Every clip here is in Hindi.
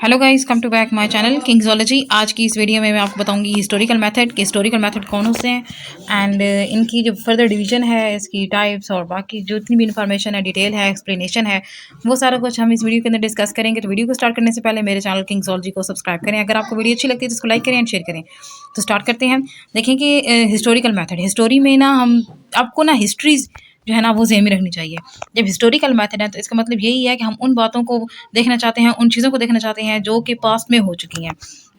Hello guys, come to back my channel Kingsology. आज की इस वीडियो में मैं आपको बताऊंगी हिस्टोरिकल मेथड के हिस्टोरिकल मेथड कौन से हैं एंड इनकी जो फर्दर डिवीजन है, इसकी टाइप्स और बाकी जो इतनी भी इंफॉर्मेशन है, डिटेल है, एक्सप्लेनेशन है, वो सारा कुछ हम इस वीडियो के अंदर डिस्कस करेंगे। तो वीडियो को स्टार्ट करने से पहले मेरे चैनल किंग्सोलॉजी को सब्सक्राइब करें। अगर आपको वीडियो अच्छी लगती है तो इसको लाइक करें एंड शेयर करें। तो स्टार्ट करते हैं। देखें कि हिस्टोरिकल मेथड, हिस्टोरी में ना हम आपको ना हिस्ट्रीज जो है ना वो ज़हन में रखनी चाहिए। जब हिस्टोरिकल मेथड है तो इसका मतलब यही है कि हम उन बातों को देखना चाहते हैं, उन चीज़ों को देखना चाहते हैं जो कि पास्ट में हो चुकी हैं।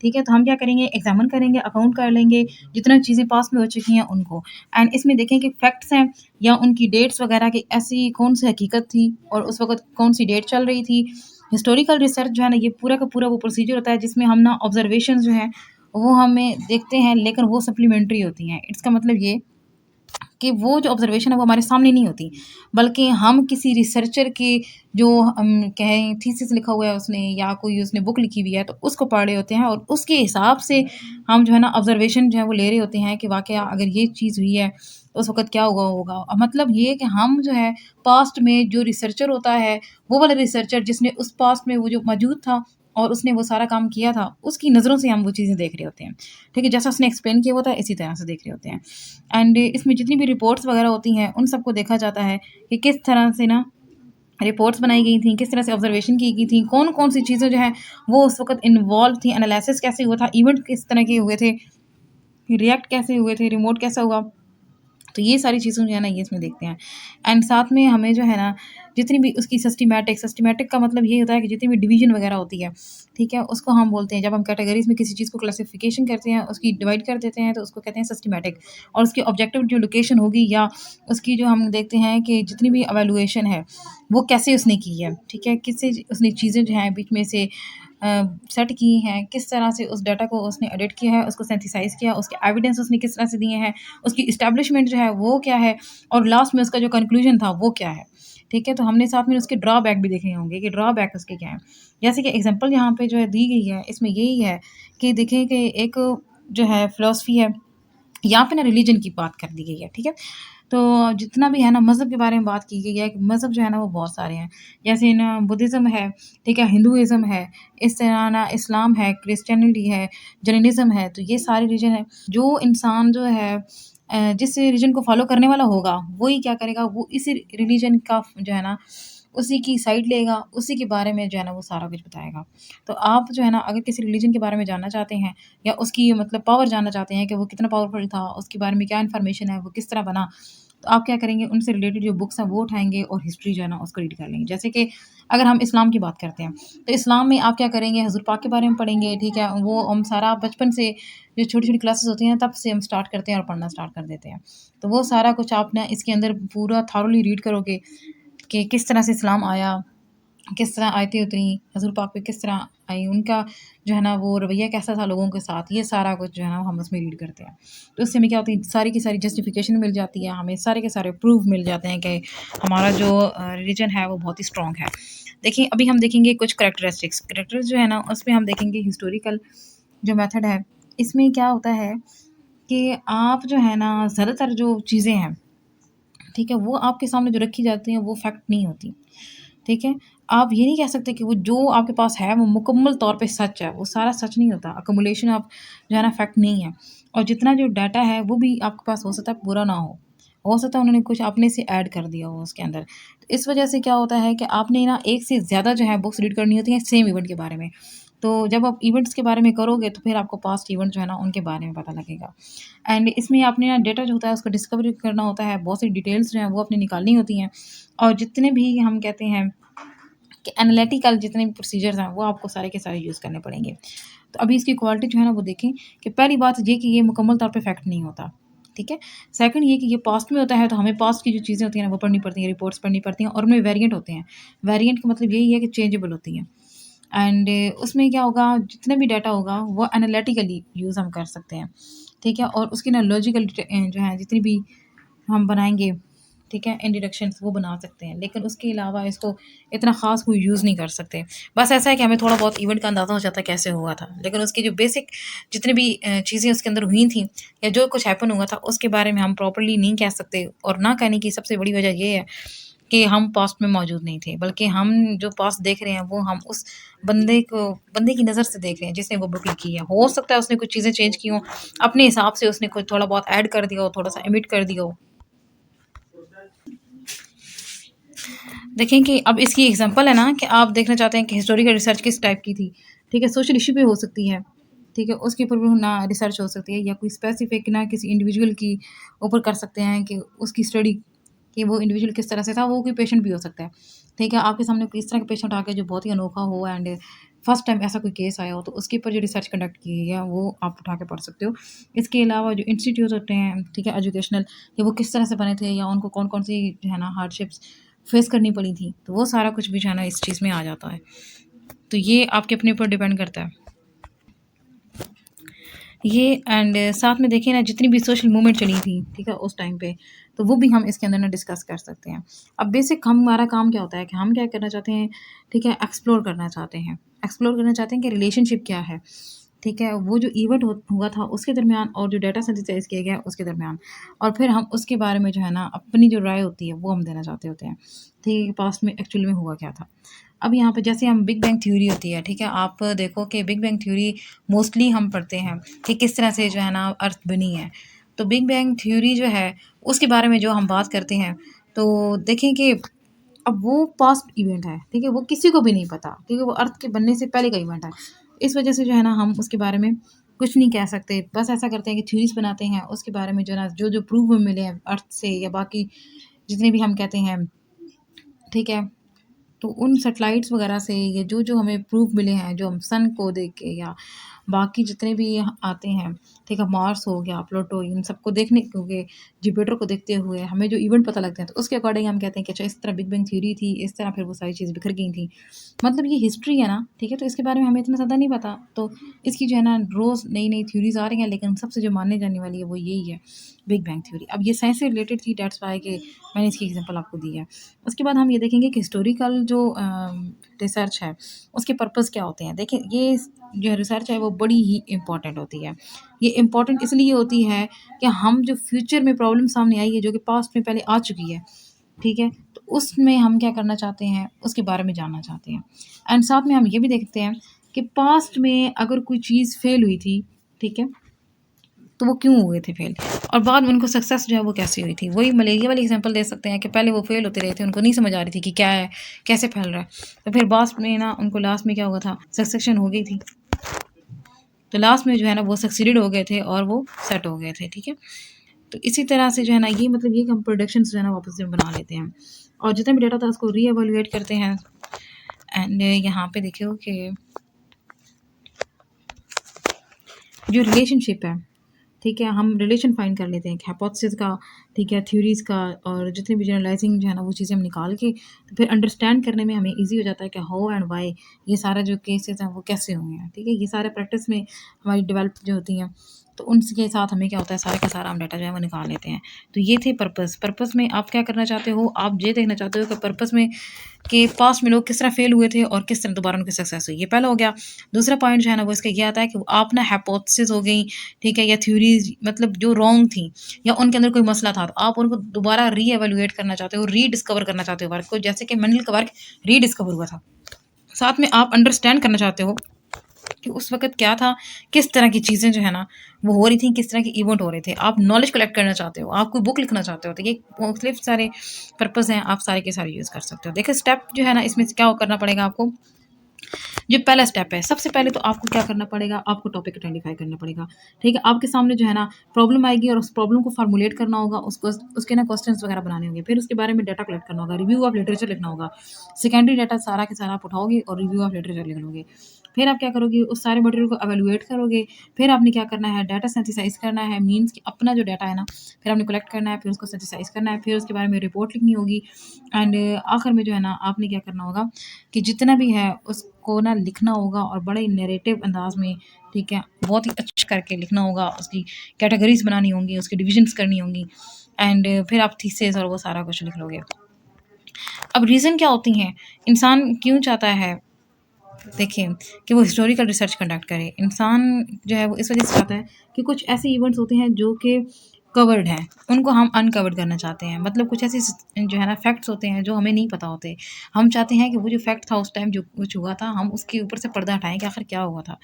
ठीक है, तो हम क्या करेंगे, एग्जामिन करेंगे, अकाउंट कर लेंगे जितना चीज़ें पास्ट में हो चुकी हैं उनको। एंड इसमें देखें कि फैक्ट्स हैं या उनकी डेट्स वगैरह की ऐसी कौन सी हकीकत थी और उस वक्त कौन सी डेट चल रही थी। हिस्टोरिकल रिसर्च जो है ना, ये पूरा का पूरा वो प्रोसीजर होता है जिसमें हम ना ऑब्जर्वेशन जो है वो हमें देखते हैं, लेकिन वो सप्लीमेंट्री होती हैं। इसका मतलब ये कि वो जो ऑब्जर्वेशन है वो हमारे सामने नहीं होती, बल्कि हम किसी रिसर्चर के जो हम कहें थीसिस लिखा हुआ है उसने या कोई उसने बुक लिखी हुई है तो उसको पढ़ रहे होते हैं और उसके हिसाब से हम जो है ना ऑब्जर्वेशन जो है वो ले रहे होते हैं कि वाकया अगर ये चीज़ हुई है तो उस वक्त क्या हुआ होगा। मतलब ये कि हम जो है पास्ट में जो रिसर्चर होता है, वो वाला रिसर्चर जिसने उस पास्ट में वो जो मौजूद था और उसने वो सारा काम किया था, उसकी नज़रों से हम वो चीज़ें देख रहे होते हैं। ठीक है, जैसा उसने एक्सप्लेन किया होता है इसी तरह से देख रहे होते हैं। एंड इसमें जितनी भी रिपोर्ट्स वगैरह होती हैं उन सबको देखा जाता है कि किस तरह से ना रिपोर्ट्स बनाई गई थी, किस तरह से ऑब्जर्वेशन की गई थी, कौन कौन सी चीज़ें जो हैं वो उस वक्त इन्वॉल्व थी, एनालिसिस कैसे हुआ था, इवेंट किस तरह के हुए थे, रिएक्ट कैसे हुए थे, रिमोट कैसा हुआ। तो ये सारी चीज़ें जो है ना ये इसमें देखते हैं। एंड साथ में हमें जो है ना जितनी भी उसकी सिस्टमैटिक सिस्टमैटिक का मतलब ये होता है कि जितनी भी डिवीजन वगैरह होती है, ठीक है, उसको हम बोलते हैं, जब हम कैटेगरीज में किसी चीज़ को क्लासिफिकेशन करते हैं, उसकी डिवाइड कर देते हैं तो उसको कहते हैं सिस्टमैटिक। और उसकी ऑब्जेक्टिव जो लोकेशन होगी या उसकी जो हम देखते हैं कि जितनी भी एवेलुएशन है वो कैसे उसने की है, ठीक है, किससे उसने चीज़ें जो हैं बीच में से सेट की हैं, किस तरह से उस डाटा को उसने एडिट किया है, उसको सिंथेसाइज़ किया, उसके एविडेंस उसने किस तरह से दिए हैं, उसकी इस्टेब्लिशमेंट जो है वो क्या है और लास्ट में उसका जो कंक्लूजन था वो क्या है। ठीक है, तो हमने साथ में उसके ड्रॉबैक भी देखे होंगे कि ड्रॉबैक उसके क्या हैं। जैसे कि एग्जांपल यहाँ पे जो है दी गई है, इसमें यही है कि देखें कि एक जो है फ़िलॉसफ़ी है, यहाँ पे ना रिलीजन की बात कर दी गई है, ठीक है? तो जितना भी है ना मज़हब के बारे में बात की गई है कि मज़हब जो है ना वो बहुत सारे हैं। जैसे ना बुद्धिज़्म है, ठीक है, हिंदुइज़्म है, इस तरह ना इस्लाम है, क्रिश्चियनिटी है, जैनिज़्म है, तो ये सारे रिलीजन है। जो इंसान जो है जिस रिलीजन को फ़ॉलो करने वाला होगा, वही क्या करेगा, वो इसी रिलीजन का जो है ना उसी की साइड लेगा, उसी के बारे में जो है ना वो सारा कुछ बताएगा। तो आप जो है ना अगर किसी रिलीजन के बारे में जानना चाहते हैं या उसकी मतलब पावर जानना चाहते हैं कि वो कितना पावरफुल था, उसके बारे में क्या इन्फॉर्मेशन है, वो किस तरह बना, तो आप क्या करेंगे, उनसे रिलेटेड जो बुक्स हैं वो उठाएँगे और हिस्ट्री जो है ना उसको रीड कर लेंगे। जैसे कि अगर हम इस्लाम की बात करते हैं, तो इस्लाम में आप क्या करेंगे, हज़ूर पाक के बारे में पढ़ेंगे, ठीक है? वो हम सारा बचपन से जो छोटी-छोटी क्लासेस होती हैं तब से हम स्टार्ट करते हैं और पढ़ना स्टार्ट कर देते हैं। तो वो सारा कुछ आप ना इसके अंदर पूरा थॉरोली रीड करोगे कि किस तरह से इस्लाम आया, किस तरह आयतें उतरी, हज़ूर पाक पे किस तरह आई, उनका जो है ना वो रवैया कैसा था लोगों के साथ, ये सारा कुछ जो है ना हम उसमें रीड करते हैं। तो उससे हमें क्या होती है, सारी की सारी जस्टिफ़िकेशन मिल जाती है, हमें सारे के सारे प्रूफ मिल जाते हैं कि हमारा जो रिलीजन है वो बहुत ही स्ट्रॉन्ग है। देखिए, अभी हम देखेंगे कुछ करैक्टरिस्टिक्स, करैक्टर्स जो है ना उसमें हम देखेंगे हिस्टोरिकल जो मेथड है, इसमें क्या होता है कि आप जो है ना ज़्यादातर जो चीज़ें हैं, ठीक है, वो आपके सामने जो रखी जाती हैं वो फैक्ट नहीं होती। ठीक है? आप ये नहीं कह सकते कि वो जो आपके पास है वो मुकम्मल तौर पे सच है, वो सारा सच नहीं होता। एक्युमुलेशन ऑफ जो है ना फैक्ट नहीं है। और जितना जो डाटा है वो भी आपके पास हो सकता है पूरा ना हो। हो सकता है उन्होंने कुछ अपने से ऐड कर दिया हो उसके अंदर। तो इस वजह से क्या होता है कि आपने ना एक से ज़्यादा जो है बुक्स रीड करनी होती हैं सेम इवेंट के बारे में। तो जब आप इवेंट्स के बारे में करोगे तो फिर आपको पास्ट इवेंट जो है ना उनके बारे में पता लगेगा। एंड इसमें आपने ना डेटा जो होता है उसको डिस्कवर करना होता है, बहुत सी डिटेल्स जो हैं वो आपने निकालनी होती हैं। और जितने भी हम कहते हैं कि एनालिटिकल जितने भी प्रोसीजर्स हैं वो आपको सारे के सारे यूज़ करने पड़ेंगे। तो अभी इसकी क्वालिटी जो है ना वो देखें कि पहली बात ये कि ये मुकम्मल तौर पे फैक्ट नहीं होता, ठीक है? सेकंड ये कि ये पास्ट में होता है तो हमें पास्ट की जो चीज़ें होती हैं ना वो पढ़नी पड़ती हैं, रिपोर्ट्स पढ़नी पड़ती हैं और उनमें वेरिएंट होते हैं। वेरिएंट का मतलब यही है कि चेंजेबल होती हैं। एंड उसमें क्या होगा, जितना भी डाटा होगा वो एनालिटिकली यूज़ हम कर सकते हैं, ठीक है? और उसकी ना लॉजिकल जो है जितनी भी हम बनाएँगे, ठीक है, इंट्रोडक्शंस वो बना सकते हैं, लेकिन उसके अलावा इसको इतना ख़ास कोई यूज़ नहीं कर सकते। बस ऐसा है कि हमें थोड़ा बहुत इवेंट का अंदाज़ा हो जाता है कैसे हुआ था, लेकिन उसकी जो बेसिक जितनी भी चीज़ें उसके अंदर हुई थी या जो कुछ हैपन हुआ था उसके बारे में हम प्रॉपर्ली नहीं कह सकते। और ना कहने की सबसे बड़ी वजह ये है कि हम पास्ट में मौजूद नहीं थे, बल्कि हम जो पास्ट देख रहे हैं वो हम उस बंदे की नज़र से देख रहे हैं जिसने वो बुक लिखी है। हो सकता है उसने कुछ चीज़ें चेंज की हों, अपने हिसाब से उसने कुछ थोड़ा बहुत ऐड कर दिया हो, थोड़ा-सा ओमिट कर दिया हो। देखें कि अब इसकी एग्जांपल है ना कि आप देखना चाहते हैं कि हिस्टोरिकल रिसर्च किस टाइप की थी, ठीक है? सोशल इश्यू पे हो सकती है, ठीक है? उसके ऊपर भी ना रिसर्च हो सकती है, या कोई स्पेसिफिक ना किसी इंडिविजुअल की ऊपर कर सकते हैं कि उसकी स्टडी कि वो इंडिविजुअल किस तरह से था, वो कोई पेशेंट भी हो सकता है, ठीक है? आपके सामने कोई इस तरह का पेशेंट आ गया जो बहुत ही अनोखा हो एंड फर्स्ट टाइम ऐसा कोई केस आया हो, तो उसके ऊपर जो रिसर्च कंडक्ट की गई है वो आप उठा के पढ़ सकते हो। इसके अलावा जो इंस्टीट्यूट होते हैं, ठीक है, एजुकेशनल, कि वो किस तरह से बने थे या उनको कौन-कौन सी जो है ना हार्डशिप्स फेस करनी पड़ी थी, तो वो सारा कुछ भी जो है ना इस चीज़ में आ जाता है। तो ये आपके अपने ऊपर डिपेंड करता है। ये एंड साथ में देखिए ना जितनी भी सोशल मूवमेंट चली थी, ठीक है, उस टाइम पे, तो वो भी हम इसके अंदर ना डिस्कस कर सकते हैं। अब बेसिक हमारा काम क्या होता है कि हम क्या करना चाहते हैं, ठीक है, एक्सप्लोर करना चाहते हैं। एक्सप्लोर करना चाहते हैं कि रिलेशनशिप क्या है, ठीक है, वो जो इवेंट हुआ था उसके दरमियान और जो डाटा सिंथेसाइज़ किया गया उसके दरमियान, और फिर हम उसके बारे में जो है ना अपनी जो राय होती है वो हम देना चाहते होते हैं, ठीक है, पास्ट में एक्चुअली में हुआ क्या था। अब यहाँ पे जैसे हम बिग बैंग थ्योरी होती है, ठीक है, आप देखो कि बिग बैंग थ्योरी मोस्टली हम पढ़ते हैं कि किस तरह से जो है ना अर्थ बनी है। तो बिग बैंग थ्योरी जो है उसके बारे में जो हम बात करते हैं, तो देखें कि अब वो पास्ट इवेंट है, ठीक है, वो किसी को भी नहीं पता, ठीक है, वो अर्थ के बनने से पहले का इवेंट है। इस वजह से जो है ना हम उसके बारे में कुछ नहीं कह सकते, बस ऐसा करते हैं कि थ्योरीज बनाते हैं उसके बारे में, जो ना जो जो प्रूफ हमें मिले हैं अर्थ से या बाकी जितने भी हम कहते हैं, ठीक है, तो उन सैटेलाइट्स वगैरह से ये जो-जो हमें प्रूफ मिले हैं, जो हम सन को देख के या बाकी जितने भी आते हैं, ठीक है, मार्स हो गया, प्लूटो, इन सबको देखने क्योंकि जुपिटर को देखते हुए हमें जो इवेंट पता लगते हैं, तो उसके अकॉर्डिंग हम कहते हैं कि अच्छा इस तरह बिग बैंग थ्योरी थी, इस तरह फिर वो सारी चीज़ें बिखर गई थी। मतलब ये हिस्ट्री है ना, ठीक है, तो इसके बारे में हमें इतना ज़्यादा नहीं पता, तो इसकी जो है ना रोज़ नई-नई थ्योरीज़ आ रही हैं, लेकिन सबसे जो मानने जाने वाली है वो यही है, बिग बैंग थ्योरी। अब ये साइंस से रिलेटेड थी, दैट्स व्हाई कि मैंने इसकी एग्ज़ाम्पल आपको दी है। उसके बाद हम ये देखेंगे कि हिस्टोरिकल जो रिसर्च है, उसके पर्पस क्या होते हैं। देखिए ये जो रिसर्च है वो बड़ी ही इम्पोर्टेंट होती है। ये इम्पोर्टेंट इसलिए होती है कि हम जो फ्यूचर में प्रॉब्लम सामने आई है, जो कि पास्ट में पहले आ चुकी है, ठीक है? तो उसमें हम क्या करना चाहते हैं, उसके बारे में जानना चाहते हैं। एंड साथ में हम ये भी देखते हैं कि पास्ट में अगर कोई चीज़ फेल हुई थी, ठीक है? तो वो क्यों हुए थे फेल, और बाद में उनको सक्सेस जो है वो कैसे हुई थी। वही मलेरिया वाली एग्जांपल दे सकते हैं कि पहले वो फेल होते रहे थे, उनको नहीं समझ आ रही थी कि क्या है, कैसे फैल रहा है, तो फिर बाद में ना उनको लास्ट में क्या हुआ था, सक्सेशन हो गई थी, तो लास्ट में जो है ना वो सक्सीडेड हो गए थे और वो सेट हो गए थे, ठीक है। तो इसी तरह से जो है ना ये मतलब ये कि हम प्रोडक्शन जो है ना वापस से बना लेते हैं और जितना भी डाटा था उसको रीएवैल्यूएट करते हैं। एंड यहाँ पे देखियो कि जो रिलेशनशिप है, ठीक है, हम रिलेशन फाइंड कर लेते हैं हाइपोथेसिस का, ठीक है, थ्योरीज़ का, और जितने भी जनरलाइजिंग जो है ना वो चीज़ें हम निकाल के तो फिर अंडरस्टैंड करने में हमें ईज़ी हो जाता है कि हाउ एंड व्हाई ये सारा जो केसेस हैं वो कैसे हुए हैं, ठीक है। ये सारे प्रैक्टिस में हमारी डेवलप जो होती हैं, तो उनके साथ हमें क्या होता है, सारा का सारा हम डाटा जो है वो निकाल लेते हैं। तो ये थे पर्पस में आप क्या करना चाहते हो, आप ये देखना चाहते हो कि पर्पस में कि पास्ट में लोग किस तरह फेल हुए थे और किस तरह दोबारा उनकी सक्सेस हुई, ये पहला हो गया। दूसरा पॉइंट जो है ना वो इसका ये आता है कि आप ना हाइपोथेसिस हो गई, ठीक है, या थ्योरीज मतलब जो रॉन्ग थी या उनके अंदर कोई मसला था, तो आप उनको दोबारा रीएवैल्यूएट करना चाहते हो, रीडिस्कवर करना चाहते हो वर्क को, जैसे कि मंडल का वर्क रीडिस्कवर हुआ था। साथ में आप अंडरस्टैंड करना चाहते हो कि उस वक़्त क्या था, किस तरह की चीज़ें जो है ना वो हो रही थी, किस तरह के इवेंट हो रहे थे। आप नॉलेज कलेक्ट करना चाहते हो, आप कोई बुक लिखना चाहते हो, तो ये मुख्तलिफ सारे पर्पज़ हैं, आप सारे के सारे यूज़ कर सकते हो। देखिए स्टेप जो है ना इसमें से क्या करना पड़ेगा आपको, जो पहला स्टेप है, सबसे पहले तो आपको क्या करना पड़ेगा, आपको टॉपिक आइडेंटिफाई करना पड़ेगा, ठीक है। आपके सामने जो है ना प्रॉब्लम आएगी और उस प्रॉब्लम को फार्मूलेट करना होगा, उसको उसके ना क्वेश्चंस वगैरह बनाने होंगे, फिर उसके बारे में डाटा कलेक्ट करना होगा, रिव्यू ऑफ लिटरेचर लिखना होगा, सेकेंडरी डाटा सारा के सारा आप उठाओगे और रिव्यू ऑफ लिटरेचर लिख लोगे। फिर आप क्या करोगे, उस सारे मटेरियल को एवेलुएट करोगे, फिर आपने क्या करना है, डाटा सिंथेसाइज करना है, मीन्स कि अपना जो डाटा है ना फिर आपने कलेक्ट करना है, फिर उसको सिंथेसाइज करना है, फिर उसके बारे में रिपोर्ट लिखनी होगी। एंड आखिर में जो है ना आपने क्या करना होगा कि जितना भी है उसको ना लिखना होगा और बड़े ही नैरेटिव अंदाज में, ठीक है, बहुत ही अच्छा करके लिखना होगा, उसकी कैटेगरीज बनानी होंगी, उसकी डिविजन्स करनी होंगी, एंड फिर आप थीसिस और वो सारा कुछ लिख लोगे। अब रीज़न क्या होती हैं, इंसान क्यों चाहता है, देखिए, कि वो हिस्टोरिकल रिसर्च कंडक्ट करे। इंसान जो है वो इस वजह से चाहता है कि कुछ ऐसे इवेंट्स होते हैं जो कि कवर्ड हैं, उनको हम अनकवर्ड करना चाहते हैं। मतलब कुछ ऐसे जो है ना फैक्ट्स होते हैं जो हमें नहीं पता होते। हम चाहते हैं कि वो जो फैक्ट था उस टाइम जो कुछ हुआ था, हम उसके ऊपर से पर्दा हटाएँ कि आखिर क्या हुआ था।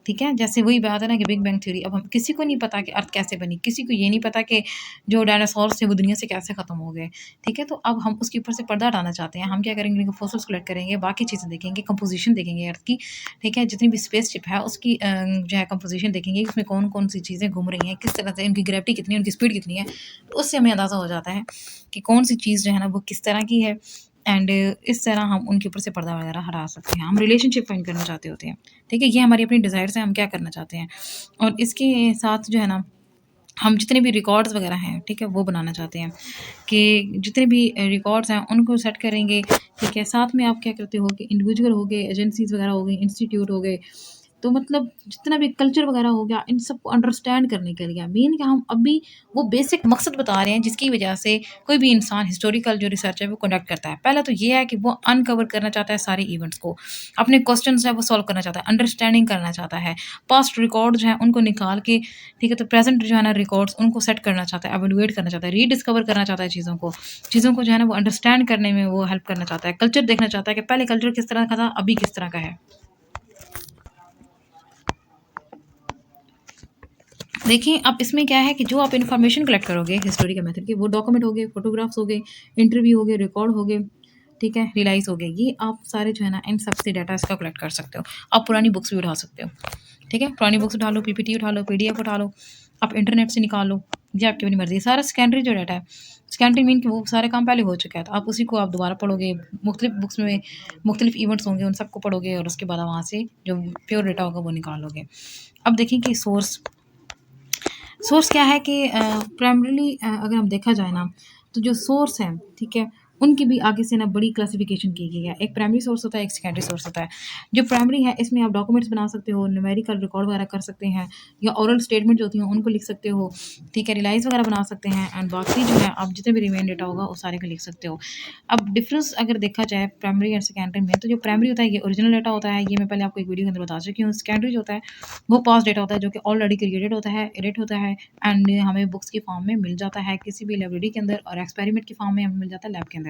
ठीक है? जैसे वही बात है ना कि बिग बैंग थ्योरी, अब हम किसी को नहीं पता कि अर्थ कैसे बनी, किसी को ये नहीं पता कि जो डायनासोर्स थे वो दुनिया से कैसे ख़त्म हो गए। ठीक है? तो अब हम उसके ऊपर से पर्दा हटाना चाहते हैं। हम क्या करेंगे, इनके फॉसिल्स कलेक्ट करेंगे, बाकी चीज़ें देखेंगे, कंपोज़िशन देखेंगे अर्थ की। ठीक है? जितनी भी स्पेसशिप है उसकी जो है कंपोज़िशन देखेंगे, उसमें कौन-कौन सी चीज़ें घूम रही हैं, किस तरह से उनकी ग्रेविटी कितनी है, उनकी स्पीड कितनी है। तो उससे हमें अंदाज़ा हो जाता है कि कौन-सी चीज़ जो है ना वो किस तरह की है। एंड इस तरह हम उनके ऊपर से पर्दा वगैरह हटा सकते हैं। हम रिलेशनशिप फाइंड करना चाहते होते हैं। ठीक है? ये हमारी अपनी डिज़ायर्स हैं, हम क्या करना चाहते हैं। और इसके साथ जो है ना, हम जितने भी रिकॉर्ड्स वगैरह हैं, ठीक है? वो बनाना चाहते हैं कि जितने भी रिकॉर्ड्स हैं उनको सेट करेंगे। ठीक है? साथ में आप क्या करते हो कि इंडिविजुअल हो गए, एजेंसीज़ वगैरह हो गई, इंस्टीट्यूट हो गए, तो मतलब जितना भी कल्चर वगैरह हो गया, इन सबको अंडरस्टैंड करने के लिए मेन कि हम अभी वो बेसिक मकसद बता रहे हैं जिसकी वजह से कोई भी इंसान हिस्टोरिकल जो रिसर्च है वो कंडक्ट करता है। पहला तो ये है कि वो अनकवर करना चाहता है सारे इवेंट्स को, अपने क्वेश्चंस है वो सॉल्व करना चाहता है, अंडरस्टैंडिंग करना चाहता है, पास्ट रिकॉर्ड जो है उनको निकाल के, ठीक है, तो प्रेजेंट जो है ना रिकॉर्ड्स उनको सेट करना चाहता है, एवेलुएट करना चाहता है, रीडिस्कवर करना चाहता है चीज़ों को जो है ना वो अंडरस्टैंड करने में वो हेल्प करना चाहता है, कल्चर देखना चाहता है कि पहले कल्चर किस तरह का था, अभी किस तरह का है। देखिए, अब इसमें क्या है कि जो आप इन्फॉर्मेशन कलेक्ट करोगे हिस्टोरिकल मेथड की, वो डॉक्यूमेंट हो गए, फोटोग्राफ्स हो गए, इंटरव्यू हो गए, रिकॉर्ड हो गए, ठीक है, रियलाइज़ हो गए। ये आप सारे जो है ना इन सब से डाटा इसका कलेक्ट कर सकते हो। आप पुरानी बुक्स भी उठा सकते हो, ठीक है? पुरानी बुक्स उठा लो, पीपीटी उठा लो, पीडीएफ उठा लो, आप इंटरनेट से निकाल लो, ये आपकी अपनी मर्ज़ी है। सारा सेकेंडरी जो डाटा है, सेकेंडरी मीन कि वो सारे काम पहले हो चुका है, तो आप उसी को आप दोबारा पढ़ोगे, मुख्तलिफ बुक्स में मुख्तलिफ इवेंट्स होंगे, उन सबको पढ़ोगे और उसके बाद आप वहाँ से जो प्योर डाटा होगा वो निकालोगे। अब देखिए कि सोर्स क्या है कि प्राइमरीली अगर हम देखा जाए ना, तो जो सोर्स है, ठीक है, उनकी भी आगे से ना बड़ी क्लासिफिकेशन की गई है। एक प्राइमरी सोर्स होता है, एक सेकेंडरी सोर्स होता है। जो प्राइमरी है इसमें आप डॉक्यूमेंट्स बना सकते हो, न्यूमेरिकल रिकॉर्ड वगैरह कर सकते हैं, या ओरल स्टेटमेंट जो होती हैं उनको लिख सकते हो, ठीक है, रियलाइज़ वगैरह बना सकते हैं, एंड बाकी जो है आप जितने भी रिमेन डेटा होगा वो सारे को लिख सकते हो। अब डिफरेंस अगर देखा जाए प्राइमरी और सेकेंडरी में, तो जो प्राइमरी होता है ये ओरिजिनल डेटा होता है, ये मैं पहले आपको एक वीडियो के अंदर बता चुकी हूँ। सेकेंडरी जो होता है वो पास्ट डेटा होता है जो कि ऑलरेडी क्रिएटेड होता है, एडिट होता है, एंड हमें बुक्स की फॉर्म में मिल जाता है किसी भी लाइब्रेरी के अंदर, और एक्सपेरिमेंट की फॉर्म में हमें मिल जाता है लैब के अंदर।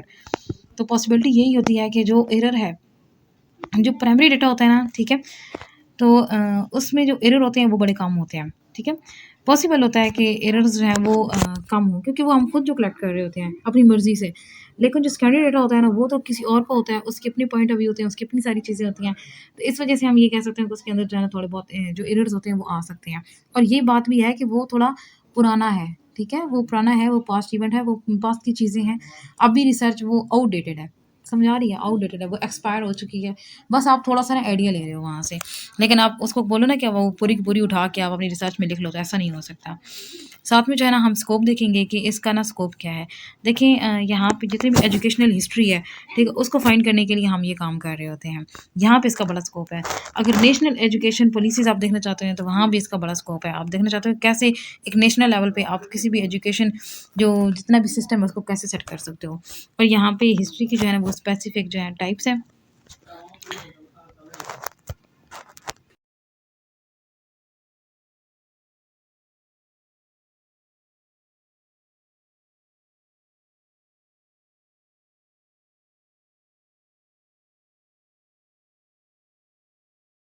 तो पॉसिबिलिटी यही होती है कि जो एरर है, जो प्राइमरी डेटा होता है ना, ठीक है, तो उसमें जो एरर होते हैं वो बड़े कम होते हैं, ठीक है। पॉसिबल होता है कि एरर्स जो हैं वो कम हो, क्योंकि वो हम खुद जो कलेक्ट कर रहे होते हैं अपनी मर्ज़ी से। लेकिन जो सेकेंडरी डेटा होता है ना, वो तो किसी और का होता है, उसके अपने पॉइंट ऑफ व्यू होते हैं, उसकी अपनी सारी चीज़ें होती हैं। तो इस वजह से हम ये कह सकते हैं कि उसके अंदर जो है ना थोड़े बहुत जो एरर्स होते हैं वो आ सकते हैं। और ये बात भी है कि वो थोड़ा पुराना है, ठीक है? वो पुराना है, वो पास्ट इवेंट है, वो पास्ट की चीज़ें हैं। अभी रिसर्च वो आउटडेटेड है। समझ आ रही है? आउटडेटेड है, वो एक्सपायर हो चुकी है। बस आप थोड़ा-सा ना आइडिया ले रहे हो वहाँ से। लेकिन आप उसको बोलो ना कि वो पूरी की पूरी उठा के आप अपनी रिसर्च में लिख लो, तो ऐसा नहीं हो सकता। साथ में जो है ना हम स्कोप देखेंगे कि इसका ना स्कोप क्या है। देखिए यहाँ पे जितनी भी एजुकेशनल हिस्ट्री है, ठीक है, उसको फाइंड करने के लिए हम ये काम कर रहे होते हैं। यहाँ पे इसका बड़ा स्कोप है। अगर नेशनल एजुकेशन पॉलिसीज़ आप देखना चाहते हैं, तो वहाँ भी इसका बड़ा स्कोप है। आप देखना चाहते हो कैसे एक नेशनल लेवल पे आप किसी भी एजुकेशन जो जितना भी सिस्टम है उसको कैसे सेट कर सकते हो। और यहाँ पे हिस्ट्री की जो है ना वो स्पेसिफिक जो है टाइप्स हैं।